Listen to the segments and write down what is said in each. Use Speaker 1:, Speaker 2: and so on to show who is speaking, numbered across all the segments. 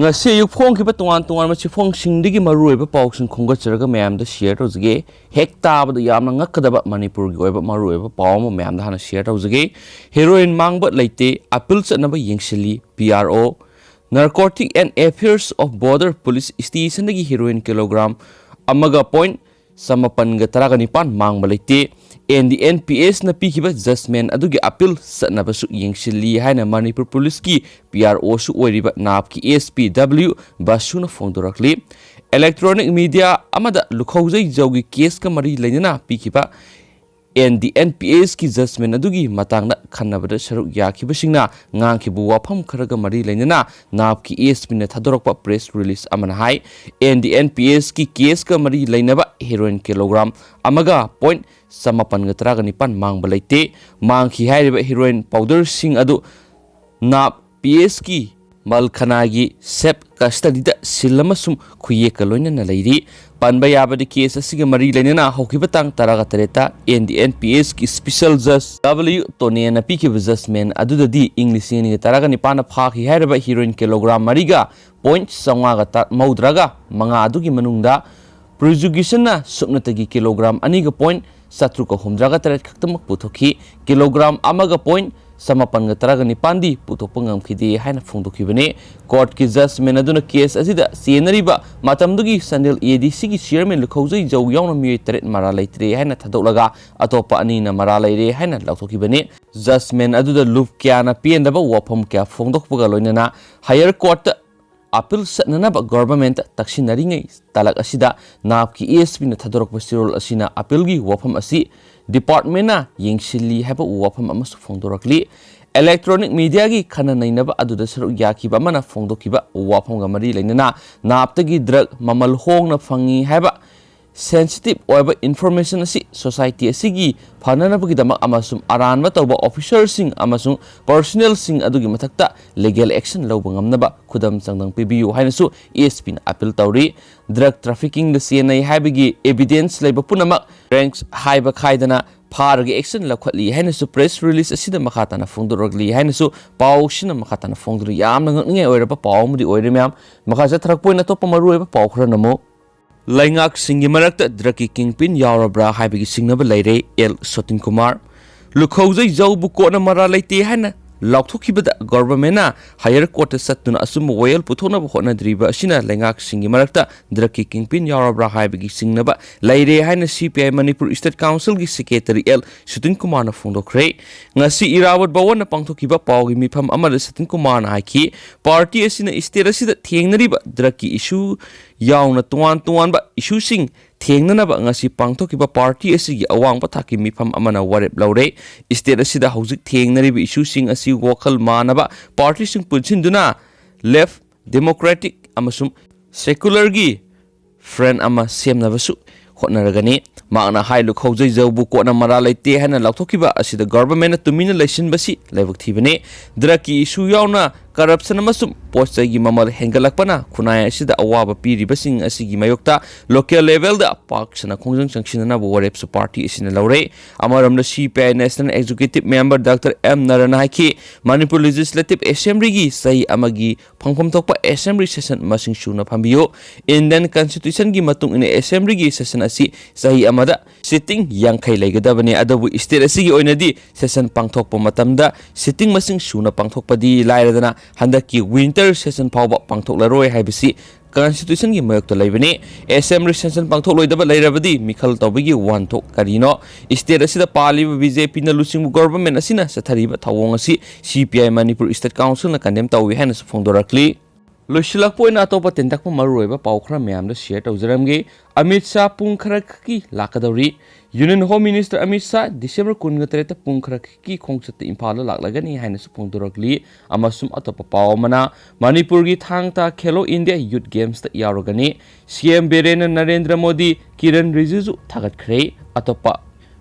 Speaker 1: ngasi yuk phong ki ba tuan tuan ma chi phong sing digi maru ba pauk sing khonga charaga mayam da share to zge hekta ba yam na ngakda ba manipur gi ba maru ba paw ma mayam da hana share to zge heroin mang ba leite apil cha na ba yingsili PRO narcotic and affairs of border police station dagi heroin kilogram amaga point samapan ga taraga nipan mang ba leite and the NPS na pikiba judgment adugi appeal satna basu yingshili haina Manipur police ki PRO su oiriba nap ki SPW basu na phongdorakli electronic media amada lukhaujai jawgi case ka mari lainana pikiba and the NPS ki judgment adugi matangna khanabada saruk yakiba singna ngangkibu wafam kharaga mari lainana nap ki SP na thadorakpa press release amana hai and the NPS ki case ka mari lainaba heroin kilogram amaga point samapan ga taraga nipan mang balaite mang ki hairiba heroin powder sing adu nap PS ki malkhana gi sep custody da silama sum khuye ka loina na leiri panba yabadi case asiga mari lenena hokibatang taraga tareta NPS ki special judge W tone na piki judgment adu di English ni taraga nipana pha ki hairiba heroin kilogram mariga point sanga ga maudraga manga adu gi manungda prosecution na supnatagi kilogram aniga point satru ko humdraga taret khaktamak puthokhi kilogram amaga point samapan ga taraga nipandi puthopangam khidi haina phongdokibane court ki judgment aduna case asida senariba matamdugi sandel ADC ki chairman lukhaujai jaw yauna mi taret mara leitre haina thadolaga atopa ani na mara leire haina lauthokibane judgment aduda loop kya na pendaba wafam kya phongdokpaga loinana higher court appeal satnanaba government taksinari talak asida nap ki ASP na thadorok basirol asina appeal gi wafam asi department na yingshili haba wafam amasu phongdorakli electronic media gi khana nainaba aduda saru yakiba mana phongdokiba wafam ga mari lainana naptagi drug mamal hongna phangi haba sensitive oiba information asi society asigi phananabagi dama amasum aranba tawba officers sing amasum personnel sing adugi mathakta legal action lawba ngamnaba khudam changdang pibiu hainasu ASP na appeal tawri drug trafficking the CNI haibagi evidence laiba punama ranks haiba khaidana pharagi action lakhali hainasu press release asida makhatana phongdoragli hainasu pawsina makhatana phongdru yamna ngakningai oiraba pawmudi oirimyam makhaja thrakpoina topa maru oiba pawkhra namo Laingak singi marakta draki kingpin yaurabra haibagi singnaba leire El Sotin Kumar lukhaujai jawbu kona mara leite hana lauthokibada government na higher court satuna asum royal puthona hona driba asina laingak singi marakta draki kingpin yaurabra haibagi singnaba leire hana CPI Manipur State Council gi secretary El Sotin Kumar na phongdokre ngasi irawat bawan na pangthokiba pawgi mifam amada Sotin Kumar na haiki party asina state asida thengnariba draki issue yauna tuan ba issue sing thengnanaba ngasi pangthokiba party asigi awang pathaki mifam amana warep laure state asida hojik thengnariba issue sing asi wakal manaba party sing punsinduna left democratic amasum secular gi friend ama semnabasu hotnaragani magna hailu khojai jawbu kona mara leite hana lauthokiba asida government na tumina lesin basi laibuk thibane draki issue yauna corruption amasum postai gi mamal hengalakpana khunai asida awaba piribasing asigi mayokta local level da paksana khongjang changsinana warep su party isina laure amaramna CPI national executive member Dr. M Narana haki Manipur legislative assembly gi sai amagi phangpham thokpa assembly session masing suna phambiyo Indian constitution gi matung ine assembly gi session asi sai amada sitting yangkhai laigadabani adabu state asigi oinadi session pangthokpa matamda sitting masing suna pangthokpadi lairadana handaki winter session pawba pangthoklaroi haibisi constitution gi mayokta laibani assembly session pangthokloidaba lairabadi mikhal tawbigi wanthok karino state asida paliba BJP na lusing government asina sathariba thawong asi CPI Manipur State Council na kandem tawi hana phongdorakli loisilakpoina atopa tentakpa maruoiba pawkhra mayamda share tawjaramge Amit Shah pungkhara ki lakadauri Union Home Minister Amit Shah December 13 pungkhara ki khongchat Imphal laklagani haina su phongdorakli amasum atopa pawmana Manipur gi thangta Khelo India Youth Games ta yarogani CM Biren Narendra Modi Kiran Rijiju thagatkhre atopa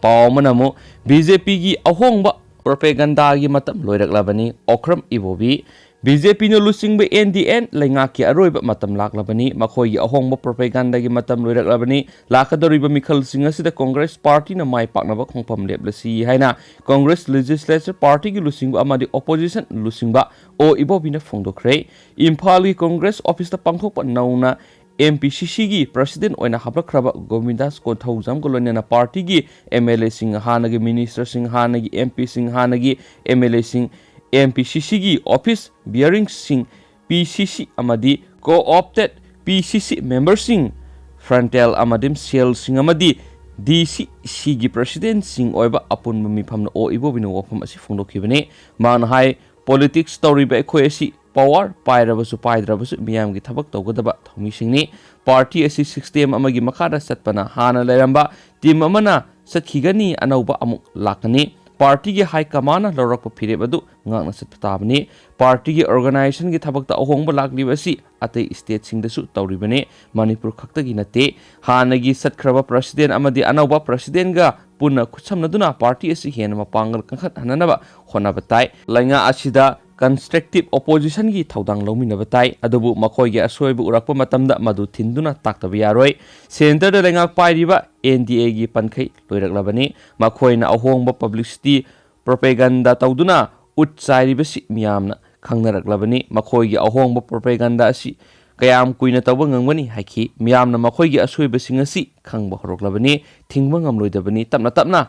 Speaker 1: pawmana mo BJP gi ahongba propaganda gi matam loiraklabani Okram Ibobi BJP na lusingba NDN laingaki aroiba matam laklabani makhoi ahongba propaganda gi matam loiraklabani lakadoriba mikhal singa sida Congress Party na mai paknaba khongpam leplasi haina Congress Legislature Party gi lusingba amadi opposition lusingba o ibobina phongdokre Imphal gi Congress office ta pangthokpa nauna MPCC gi president oina habrakraba Govindas Kothawjam golonena party gi MLA sing hanagi minister sing hanagi MP sing hanagi MLA sing MPCC gi office bearing sing PCC amadi co-opted PCC member sing frontal amadim sel sing amadi DCC gi president sing oiba apun mifamna o ibobina wafam asi phongdokhibane man hai politics story ba khoi asi power pairabasu paidrabasu miyam gi thabak tawgadaba thomi singni party asi system amagi makhada satpana hana leramba team amana sathigani anauba amuk lakani party gi high command lorak phire badu ngakna satpatabani party gi organization gi thabakta ahongba lakli basi atei state sing dasu tawribane manipur khakta gi nate hana gi satkraba president amadi anauba president ga punna khutsamnaduna party asi hen mapangal kangkhat hananaba honabatai lainga asida constructive opposition gi thaudang lominaba tai adubu makhoi gi asoibu urakpa matamda madu thinduna taktabi yaroi center da lengak pairiba NDA gi pankhai loiraklabani makhoina ahongba publicity propaganda tawduna utsairibasi miyamna khangnaraklabani makhoi gi ahongba propaganda asi kayam kuina tawba ngangwani haiki miyamna makhoi gi asoiba singasi khangba horoklabani thingba ngamloidabani tapna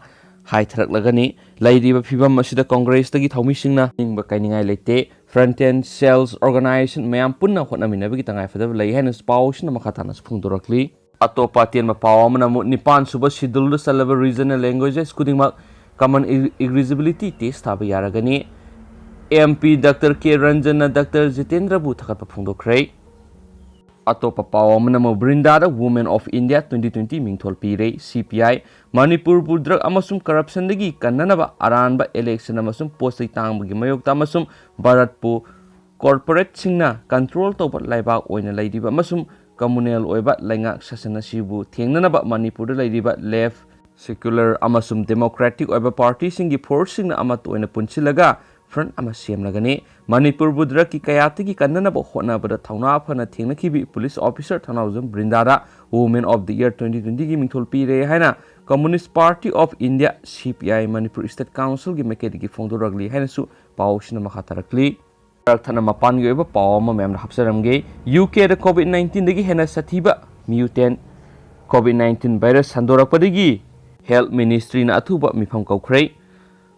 Speaker 1: hai tharak lagani lairiba phibam asida Congress tagi thomi singna ingba kainingai leite front end sales organization mayam punna hotnamina bagi tangai fadab lai haina spaushna makhatana phungdorakli atopa tian ma pawamna mu nipan suba schedule salaba regional languages kudingma common eligibility test thaba yaragani MP Dr. K Ranjana Dr. Jitendra bu thakatpa phungdokrai atopa pawamna mu Brindada Women of India 2020 mingthol pire CPI Manipur Budrak amasum corruption dagi kannanaba aranba election amasum postai tangbagi mayokta amasum Bharatpu corporate singna control toba laibak oina laidiba amasum communal oiba laingak sasana sibu thengnanaba Manipur da laidiba left secular amasum democratic oiba party singi force singna amat oina punchilaga front ama semlagani Manipur Budrak ki kayatigi kannanaba honabada thauna phana thengnakibi police officer Thanaujam Brindada Women of the Year 2020 gi mingthol pire haina Communist Party of India CPI Manipur State Council gi mekedi gi phongdoragli haina su pawsina makhatarakli thana mapan gi oiba pawma memna hapsaramge UK da COVID-19 dagi hena sathiba mutant COVID-19 virus sandorakpadigi Health Ministry na athuba mifam kaukrei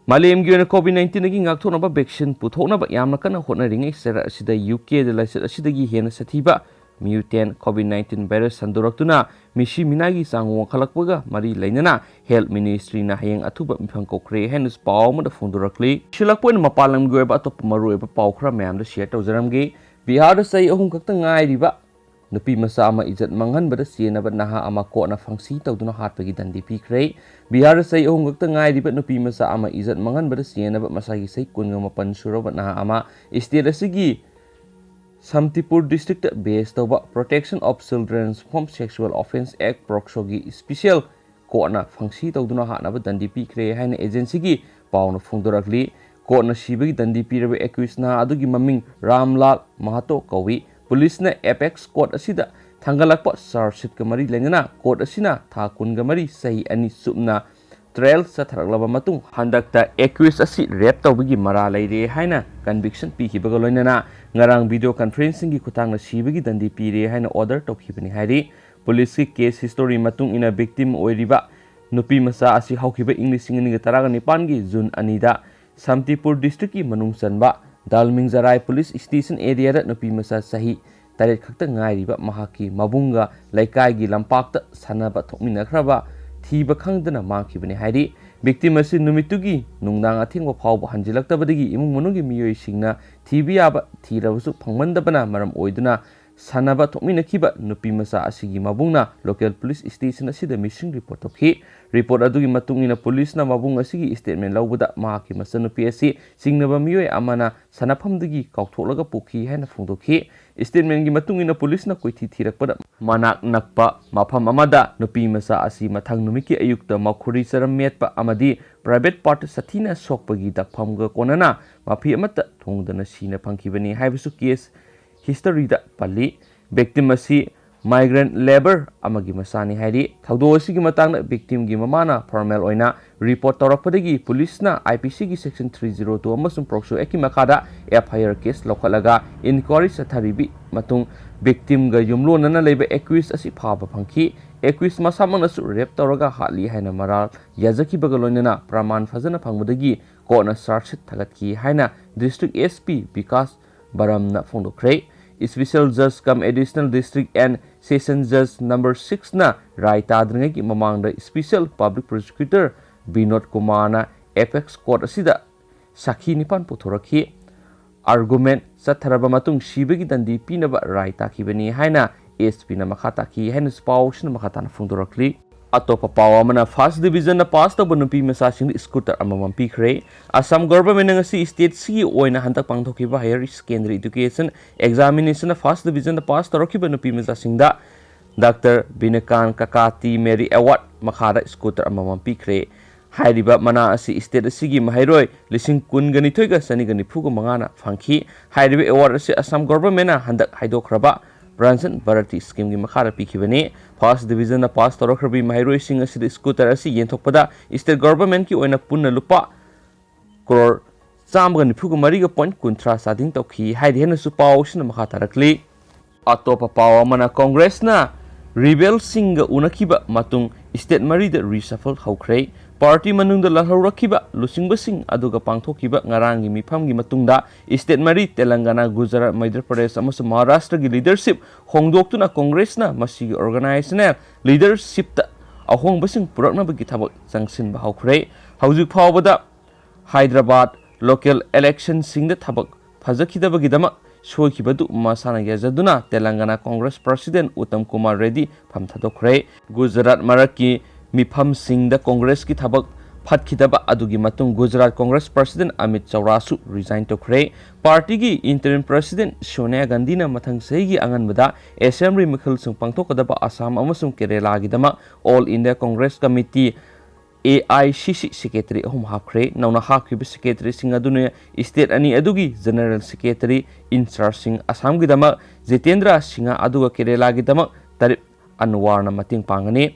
Speaker 1: Malem gi na COVID-19 dagi ngakthonaba vaccine puthonaba yamna kana hotnaringai sera asida UK da laisat asidagi hena sathiba mutant COVID-19 virus sandoraktuna misi minagi sangwong khalakpaga mari lainana Health Ministry na hayang athuba mifang kokre henus pawma da phondorakli silakpoin mapalam gi ba top maru ba pawkhra mayam da share tawjaramge Bihar da sai ahum kakta ngai riba nupi masa ama ijat manghan bada sienaba naha ama ko na phangsi tawduna hatpagi dandi pikre Bihar da sai ahum kakta ngai riba nupi masa ama ijat manghan bada sienaba masagi sai kunga mapan suraba naha ama state asigi Samtipur District based over Protection of Children from Sexual Offence Act Proksogi Special Courtna Fangsi Tawduna Hanaba Dandi Pikre Haina Agency gi Pawna Phungdorakli Courtna Shibagi Dandi Pirabe accused na adugi maming Ramlal Mahato Kawi Police na Apex Court asida Thangalakpa Sarshit Kamari Lengana Court asina Thakun Gamari Sahi Ani Subna Trail sa tharaklaba matung handakta accused asi rape tawbagi mara leire haina conviction pihibaga loinana ngarang video conferencing gi khutangna sibagi dandi pire haina order tawkhibani hairi police ki case history matung ina victim oiriba nupi masa asi haukiba english singni ga taraga nipan gi June anida Samtipur district ki manung chanba Dalmingzarai police station area da nupi masa sahi taret khakta ngairiba mahaki mabunga laikai gi lampakta sanaba thokminakraba thiba khangdana mangkhibani hairi victim asi numitugi nungdang athingwa phawba hanjilaktabadagi imung manugi miyoi singna thibiyaba thirabusu phangmandabana maram oiduna sanaba thokminakhiba nupi masa asigi mabungna local police station asida missing report tokhi report adugi matungina police na mabung asigi statement lawbada mahaki masanupi asi singnaba miyoi amana sanaphamdagi kautholaga pukhi haina phungdokhi statement की मतुंग इन police न कोइथि थिरकपद मनाक नकपा मफम अमदा नुपी मसा असि मथंग नुमिकी अयुक्त मखुरी चरम मेटपा अमदी private part सथीना सोकपगी दफमग कोनना माफी अमत थोंगदना सीना फंखिबनी हाइबसु case history दा पल्ली victim asi migrant labor amagi masani hairi thaudo asi gi matang victim gi mamana formal oina report torakpadagi police na IPC gi section 302 amasung proxo eki makada FIR case lokhalaga inquiry satharibi matung victim ga yumlo nana leba accused asi phaba phangki accused masamana su rape toraga hali haina maral yazaki bagaloina praman fazana phangmudagi kona charge thagatki haina district SP Vikas Baramna phongdokre Special Judge cum Additional District and Session Judge number 6 na rai tadringa ki mamang da Special Public Prosecutor Binod Kumar na Apex Court asida sakhi nipan puthoraki argument satharaba matung shibagi dandi pinaba rai takibani haina SP na makhata ki haina spouse na makhata na phongdorakli Atopa pawa mana first division na pass tabu nupi masasing scooter amamam pikre Assam government ngasi state si oina hantak pangthoki ba higher secondary education examination na first division na pass taroki ba nupi masasing da Dr. Binakan Kakati Mary Award makhara scooter amamam pikre hairiba mana asi state sigi mahairoi lising kun gani thoiga sani gani phugo mangana phangki hairiba award asi Assam government na handak haidokraba Branson Bharati scheme gi makhara pikhibani first division na pass torokhrabi mahairoi sing asi scooter asi yenthokpada state government ki oina punna lupa crore chamgan phugu mariga point kuntra sading tokhi haidi hena su pawsna makha tarakli atopa pawa mana congress na rebel singa unakiba matung state mari da reshuffle haukhre party manung da lahaurakhiba lusingba sing aduga pangthokiba ngarangi mifamgi matungda state mari Telangana Gujarat Madhya Pradesh amasung Maharashtra gi leadership hongdoktuna congress na masigi organizational leadership ta ahongba sing purakna bagi thabak jangsin ba haukhre haujuk phawbada Hyderabad local election sing da thabak phajakhidabagi dama soikibadu masana yajaduna Telangana Congress President Uttam Kumar Reddy phamthadokre Gujarat maraki mifam sing da Congress ki thabak phatkidaba adugi matung Gujarat Congress President Amit Chaurasu resign tokre party gi interim president Sonia Gandhi na mathang segi anganbada assembly mikhal sung pangthokadaba Assam amasung Kerala gi dama All India Congress Committee AICC Secretary ahum hapkhre nauna hapkhiba Secretary sing adune state ani adugi General Secretary in charge sing Assam gi dama Jitendra Singha aduga Kerala gi dama Tarif Anwar na mating pangani